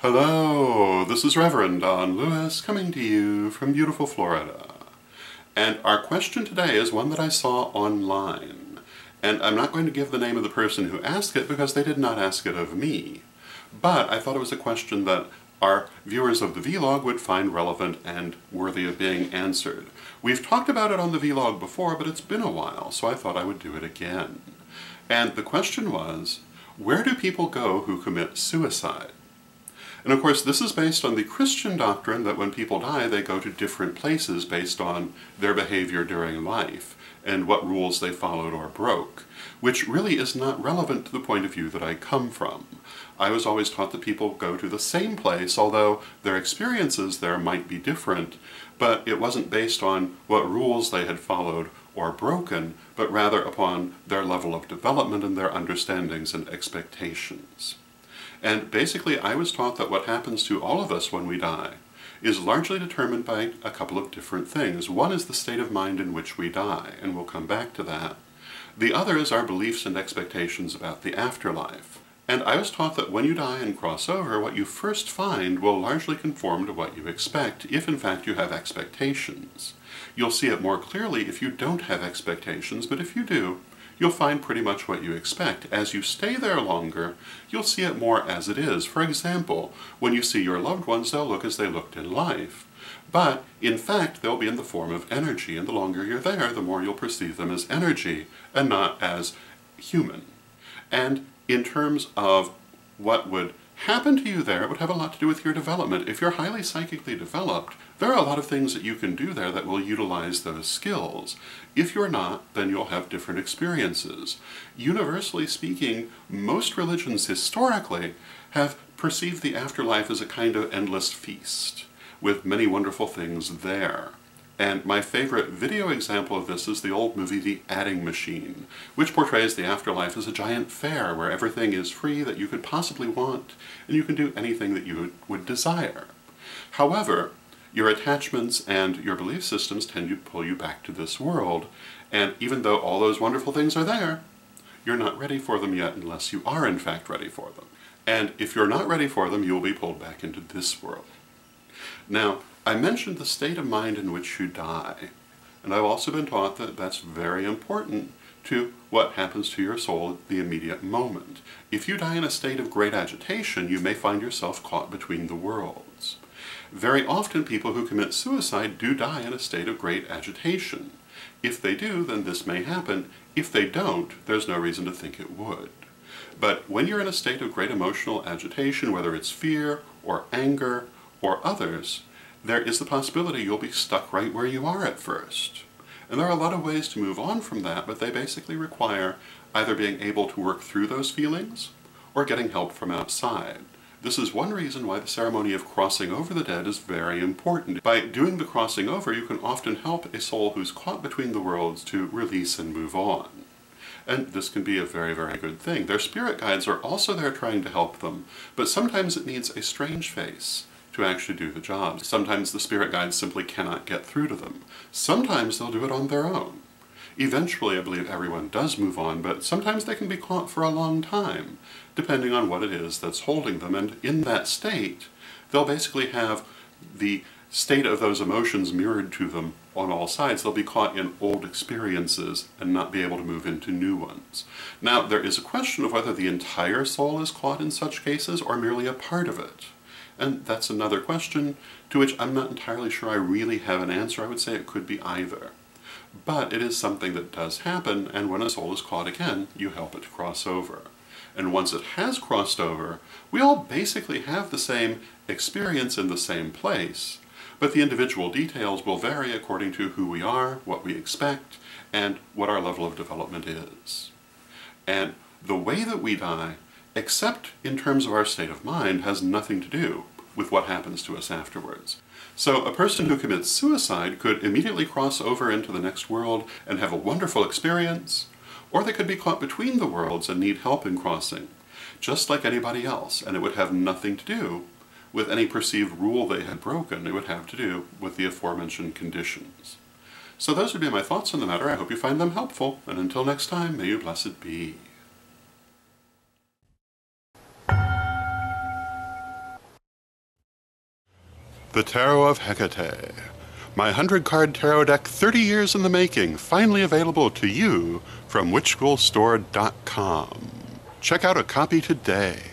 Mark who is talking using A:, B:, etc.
A: Hello, this is Reverend Don Lewis coming to you from beautiful Florida. And our question today is one that I saw online. And I'm not going to give the name of the person who asked it because they did not ask it of me. But I thought it was a question that our viewers of the vlog would find relevant and worthy of being answered. We've talked about it on the vlog before, but it's been a while, so I thought I would do it again. And the question was, where do people go who commit suicide? And of course, this is based on the Christian doctrine that when people die, they go to different places based on their behavior during life and what rules they followed or broke, which really is not relevant to the point of view that I come from. I was always taught that people go to the same place, although their experiences there might be different, but it wasn't based on what rules they had followed or broken, but rather upon their level of development and their understandings and expectations. And basically, I was taught that what happens to all of us when we die is largely determined by a couple of different things. One is the state of mind in which we die, and we'll come back to that. The other is our beliefs and expectations about the afterlife. And I was taught that when you die and cross over, what you first find will largely conform to what you expect, if in fact you have expectations. You'll see it more clearly if you don't have expectations, but if you do, you'll find pretty much what you expect. As you stay there longer, you'll see it more as it is. For example, when you see your loved ones, they'll look as they looked in life. But, in fact, they'll be in the form of energy, and the longer you're there, the more you'll perceive them as energy, and not as human. And in terms of what would happen to you there, it would have a lot to do with your development. If you're highly psychically developed, there are a lot of things that you can do there that will utilize those skills. If you're not, then you'll have different experiences. Universally speaking, most religions historically have perceived the afterlife as a kind of endless feast, with many wonderful things there. And my favorite video example of this is the old movie The Adding Machine, which portrays the afterlife as a giant fair where everything is free that you could possibly want, and you can do anything that you would desire. However, your attachments and your belief systems tend to pull you back to this world, and even though all those wonderful things are there, you're not ready for them yet unless you are in fact ready for them. And if you're not ready for them, you will be pulled back into this world. Now, I mentioned the state of mind in which you die, and I've also been taught that that's very important to what happens to your soul at the immediate moment. If you die in a state of great agitation, you may find yourself caught between the worlds. Very often people who commit suicide do die in a state of great agitation. If they do, then this may happen. If they don't, there's no reason to think it would. But when you're in a state of great emotional agitation, whether it's fear or anger or others, there is the possibility you'll be stuck right where you are at first. And there are a lot of ways to move on from that, but they basically require either being able to work through those feelings or getting help from outside. This is one reason why the ceremony of crossing over the dead is very important. By doing the crossing over, you can often help a soul who's caught between the worlds to release and move on. And this can be a very, very good thing. Their spirit guides are also there trying to help them, but sometimes it needs a strange face to actually do the job. Sometimes the spirit guides simply cannot get through to them. Sometimes they'll do it on their own. Eventually, I believe everyone does move on, but sometimes they can be caught for a long time, depending on what it is that's holding them. And in that state, they'll basically have the state of those emotions mirrored to them on all sides. They'll be caught in old experiences and not be able to move into new ones. Now, there is a question of whether the entire soul is caught in such cases or merely a part of it. And that's another question to which I'm not entirely sure I really have an answer. I would say it could be either. But it is something that does happen, and when a soul is caught again, you help it to cross over. And once it has crossed over, we all basically have the same experience in the same place, but the individual details will vary according to who we are, what we expect, and what our level of development is. And the way that we die, except in terms of our state of mind, has nothing to do with what happens to us afterwards. So a person who commits suicide could immediately cross over into the next world and have a wonderful experience, or they could be caught between the worlds and need help in crossing, just like anybody else, and it would have nothing to do with any perceived rule they had broken. It would have to do with the aforementioned conditions. So those would be my thoughts on the matter. I hope you find them helpful, and until next time, may you blessed be. The Tarot of Hecate. My 100-card tarot deck 30 years in the making, finally available to you from witchschoolstore.com. Check out a copy today.